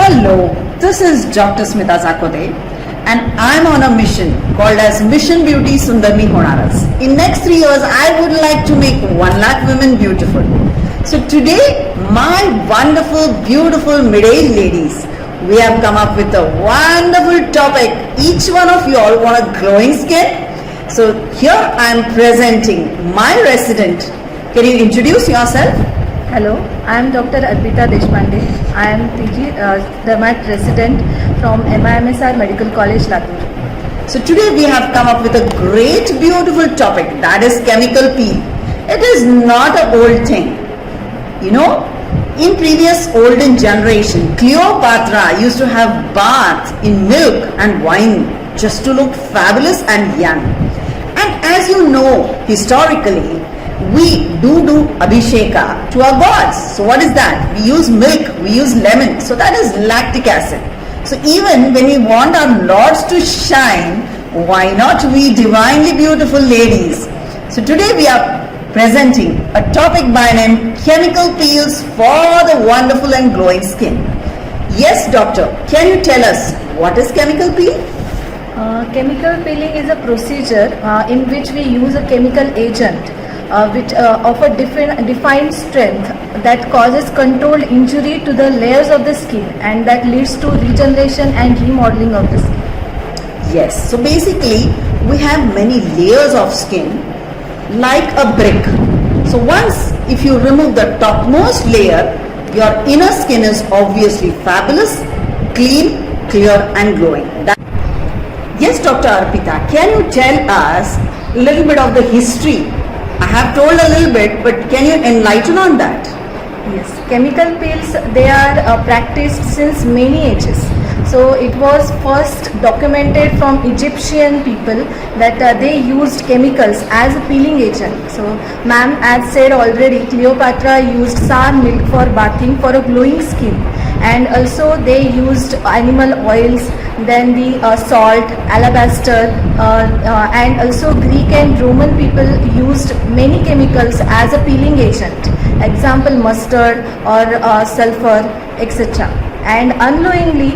Hello, this is Dr. Smita Zakode and I'm on a mission called as Mission Beauty Sundarni Honaras. In next 3 years, I would like to make 1 lakh women beautiful. So today, my wonderful, beautiful mid-age ladies, we have come up with a wonderful topic. Each one of you all want a glowing skin. So here I am presenting my resident. Can you introduce yourself? Hello, I am Dr. Arpita Deshpande. I am PG Dermat resident from MIMSR Medical College, Latur. So today we have come up with a great beautiful topic, that is chemical peel. It is not an old thing. You know, in previous olden generation, Cleopatra used to have bath in milk and wine just to look fabulous and young. And as you know, historically, we do abhisheka to our gods. So what is that? We use milk, we use lemon. So that is lactic acid. So even when we want our lords to shine, why not we divinely beautiful ladies? So today we are presenting a topic by name chemical peels for the wonderful and glowing skin. Yes, doctor, can you tell us what is chemical peel? Chemical peeling is a procedure in which we use a chemical agent which of a defined strength that causes controlled injury to the layers of the skin and that leads to regeneration and remodeling of the skin. Yes, so basically we have many layers of skin like a brick. So once if you remove the topmost layer, your inner skin is obviously fabulous, clean, clear and glowing. Yes, Dr. Arpita, can you tell us a little bit of the history? I have told a little bit, but can you enlighten on that? Yes, chemical peels, they are practiced since many ages. So it was first documented from Egyptian people that they used chemicals as a peeling agent. So ma'am, as said already, Cleopatra used sour milk for bathing for a glowing skin, and also they used animal oils, then the salt, alabaster, and also Greek and Roman people used many chemicals as a peeling agent. Example, mustard or sulfur, etc. And unknowingly,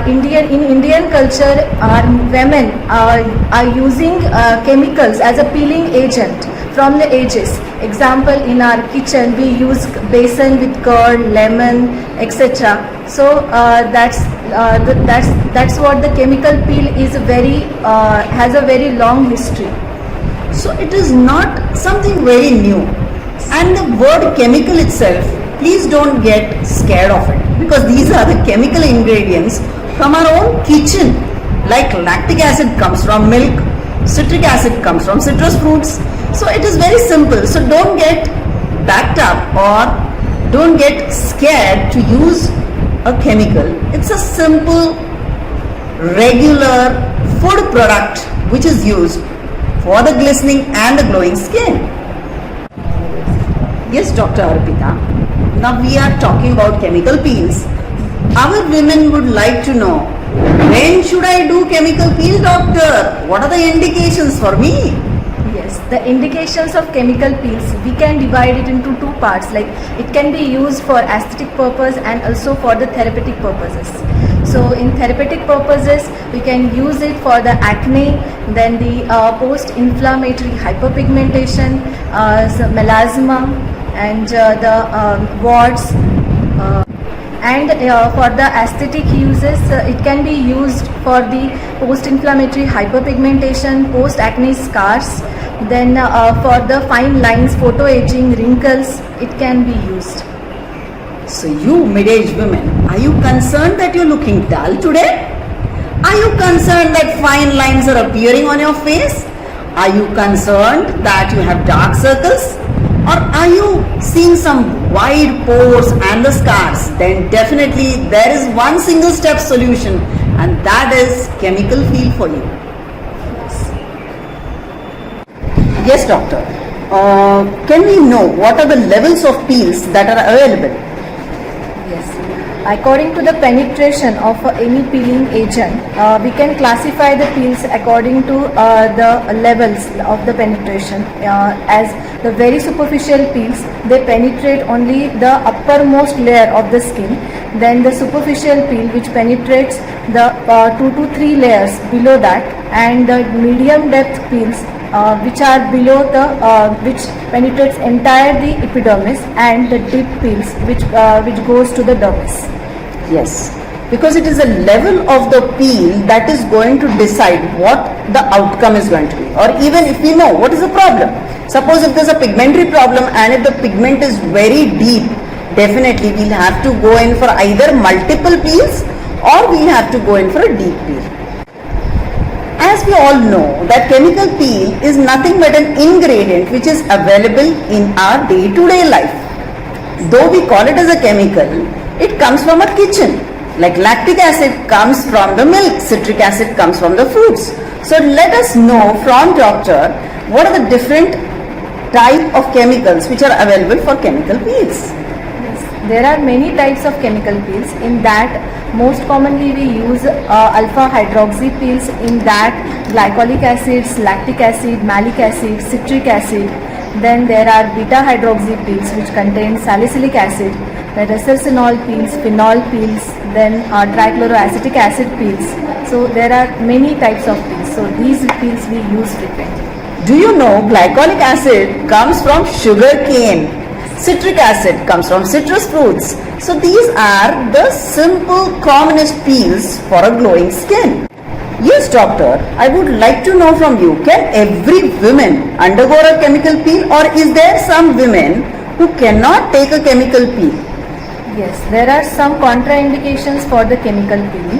in Indian culture, our women are using chemicals as a peeling agent from the ages. Example, in our kitchen we use besan with curd, lemon, etc. So that's what the chemical peel is. Has a very long history. So it is not something very new. And the word chemical itself, please don't get scared of it, because these are the chemical ingredients from our own kitchen. Like lactic acid comes from milk, citric acid comes from citrus fruits. So it is very simple. So don't get backed up or don't get scared to use a chemical. It's a simple, regular food product which is used for the glistening and the glowing skin. Yes, Dr. Arpita. Now we are talking about chemical peels. Our women would like to know, when should I do chemical peel, doctor? What are the indications for me? Yes, the indications of chemical peels, we can divide it into 2 parts. Like it can be used for aesthetic purpose and also for the therapeutic purposes. So in therapeutic purposes, we can use it for the acne, then the post-inflammatory hyperpigmentation, melasma, and the warts. And for the aesthetic uses, it can be used for the post-inflammatory hyperpigmentation, post-acne scars, then for the fine lines, photo-aging, wrinkles, it can be used. So you mid-aged women, are you concerned that you're looking dull today? Are you concerned that fine lines are appearing on your face? Are you concerned that you have dark circles? Or are you seeing some wide pores and the scars? Then definitely there is one single step solution, and that is chemical peel for you. Yes, doctor. Can we know what are the levels of peels that are available? Yes. According to the penetration of any peeling agent, we can classify the peels according to the levels of the penetration. As the very superficial peels, they penetrate only the uppermost layer of the skin. Then the superficial peel, which penetrates the 2 to 3 layers below that, and the medium depth peels, which are below the which penetrates entire the epidermis, and the deep peels which goes to the dermis. Yes, because it is a level of the peel that is going to decide what the outcome is going to be, or even if we know what is the problem. Suppose if there is a pigmentary problem and if the pigment is very deep, definitely we'll have to go in for either multiple peels or we'll have to go in for a deep peel. As we all know that chemical peel is nothing but an ingredient which is available in our day-to-day life. Though we call it as a chemical, it comes from a kitchen. Like lactic acid comes from the milk, citric acid comes from the fruits. So let us know from doctor what are the different type of chemicals which are available for chemical peels. There are many types of chemical peels. In that, most commonly we use alpha hydroxy peels. In that, glycolic acids, lactic acid, malic acid, citric acid. Then there are beta hydroxy peels which contain salicylic acid. There are resorcinol peels, phenol peels, then trichloroacetic acid peels. So there are many types of peels. So these peels we use frequently. Do you know glycolic acid comes from sugar cane? Citric acid comes from citrus fruits. So these are the simple commonest peels for a glowing skin. Yes doctor, I would like to know from you, can every woman undergo a chemical peel, or is there some women who cannot take a chemical peel? Yes, there are some contraindications for the chemical peeling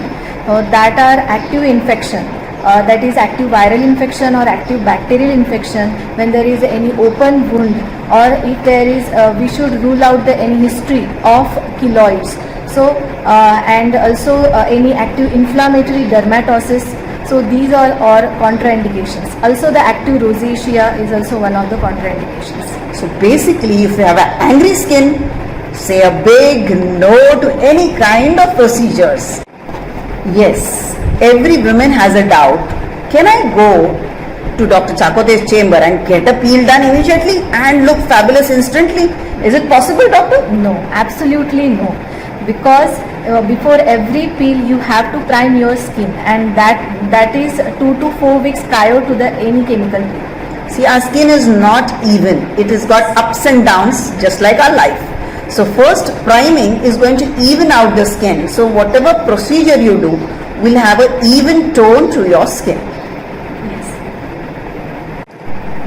that are active infection. That is active viral infection or active bacterial infection, when there is any open wound, or if there is we should rule out the any history of keloids. So and also any active inflammatory dermatosis. So these are all contraindications. Also the active rosacea is also one of the contraindications. So basically, if you have an angry skin, say a big no to any kind of procedures. Yes, every woman has a doubt. Can I go to Dr. Chakote's chamber and get a peel done immediately and look fabulous instantly? Is it possible, doctor? No, absolutely no. Because before every peel you have to prime your skin, and that is 2 to 4 weeks prior to the any chemical peel. See, our skin is not even. It has got ups and downs just like our life. So first priming is going to even out the skin. So whatever procedure you do will have an even tone to your skin.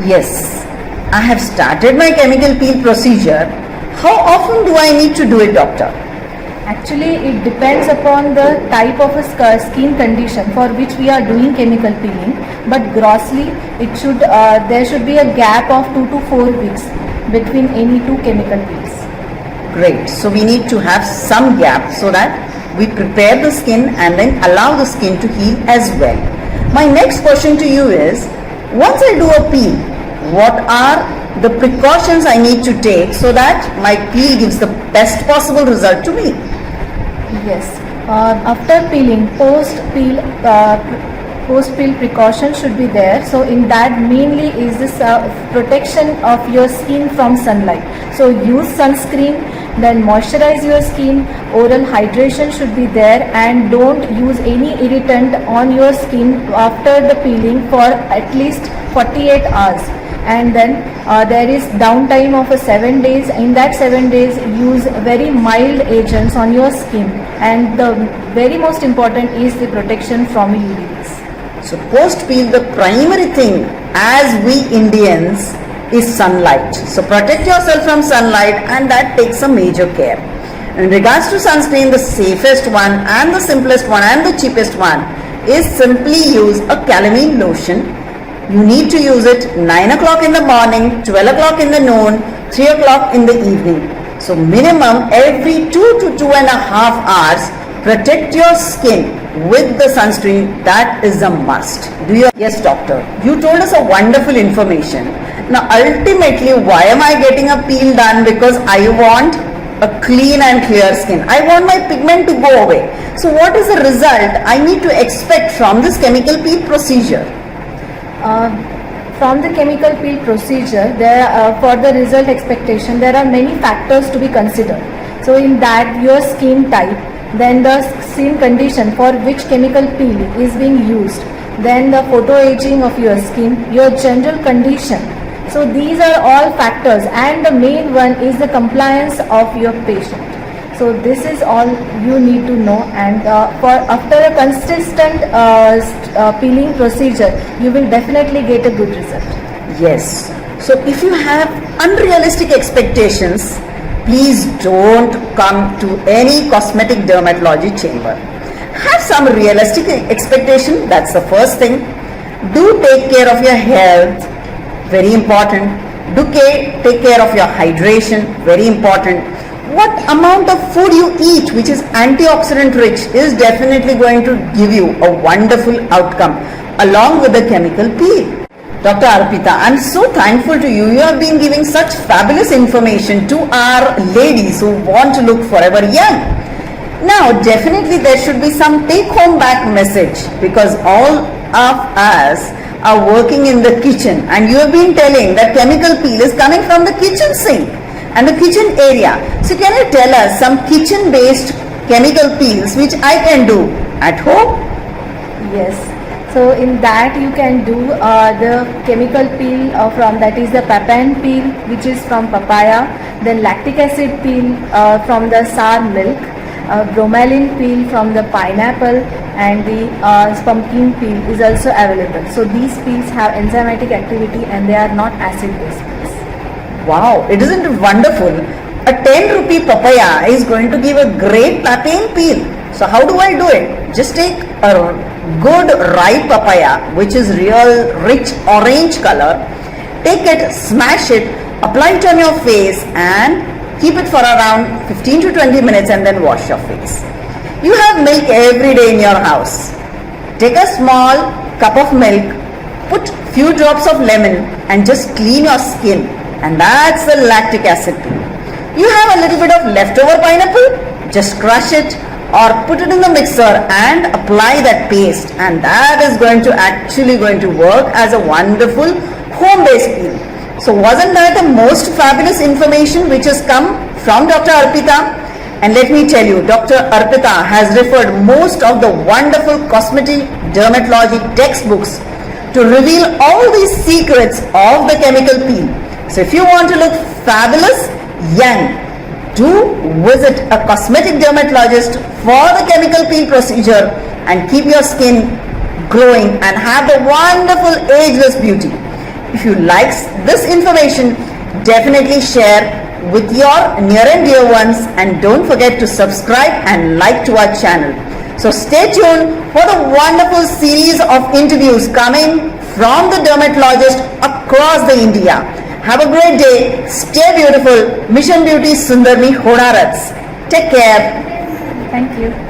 Yes, I have started my chemical peel procedure. How often do I need to do it, doctor? Actually, it depends upon the type of a skin condition for which we are doing chemical peeling. But grossly, it should there should be a gap of 2 to 4 weeks between any two chemical peels. Great. So we need to have some gap so that we prepare the skin and then allow the skin to heal as well. My next question to you is, once I do a peel, what are the precautions I need to take so that my peel gives the best possible result to me? Yes. After peeling, post-peel precautions should be there. So in that mainly is this protection of your skin from sunlight. So use sunscreen, then moisturize your skin, oral hydration should be there, and don't use any irritant on your skin after the peeling for at least 48 hours. And then there is downtime of 7 days. In that 7 days, use very mild agents on your skin, and the very most important is the protection from UVs. So post peel, the primary thing as we Indians is sunlight. So protect yourself from sunlight, and that takes a major care. In regards to sunscreen, the safest one and the simplest one and the cheapest one is simply use a calamine lotion. You need to use it 9 o'clock in the morning, 12 o'clock in the noon, 3 o'clock in the evening. So minimum every 2 to 2.5 hours, protect your skin with the sunscreen. That is a must. Yes doctor, you told us a wonderful information. Now ultimately, why am I getting a peel done? Because I want a clean and clear skin. I want my pigment to go away. So what is the result I need to expect from this chemical peel procedure? From the chemical peel procedure, for the result expectation, there are many factors to be considered. So in that, your skin type, then the skin condition for which chemical peel is being used, then the photo aging of your skin, your general condition. So these are all factors, and the main one is the compliance of your patient. So this is all you need to know, and after a consistent peeling procedure, you will definitely get a good result. Yes. So if you have unrealistic expectations, please don't come to any cosmetic dermatology chamber. Have some realistic expectation, that's the first thing. Do take care of your health, very important. Take care of your hydration, very important. What amount of food you eat which is antioxidant rich is definitely going to give you a wonderful outcome along with the chemical peel. Dr. Arpita, I'm so thankful to you. You have been giving such fabulous information to our ladies who want to look forever young. Now, definitely there should be some take-home back message, because all of us are working in the kitchen, and you have been telling that chemical peel is coming from the kitchen sink and the kitchen area. So can you tell us some kitchen-based chemical peels which I can do at home? Yes. So in that you can do the chemical peel from, that is the papain peel, which is from papaya, then lactic acid peel from the sour milk, bromelain peel from the pineapple, and the pumpkin peel is also available. So these peels have enzymatic activity and they are not acid based peels. Wow, it isn't wonderful? A 10 rupee papaya is going to give a great papain peel. So how do I do it? Just take a good ripe papaya which is real rich orange color. Take it, smash it, apply it on your face and keep it for around 15 to 20 minutes and then wash your face. You have milk every day in your house. Take a small cup of milk, put few drops of lemon and just clean your skin, and that's the lactic acid peel. You have a little bit of leftover pineapple, just crush it or put it in the mixer and apply that paste, and that is going to work as a wonderful home-based peel. So wasn't that the most fabulous information which has come from Dr. Arpita? And let me tell you, Dr. Arpita has referred most of the wonderful cosmetic dermatology textbooks to reveal all these secrets of the chemical peel. So if you want to look fabulous, young, do visit a cosmetic dermatologist for the chemical peel procedure and keep your skin glowing and have the wonderful ageless beauty. If you like this information, definitely share with your near and dear ones, and don't forget to subscribe and like to our channel. So stay tuned for the wonderful series of interviews coming from the dermatologists across the India. Have a great day. Stay beautiful. Mission Beauty Sundarni Hodarats. Take care. Thank you.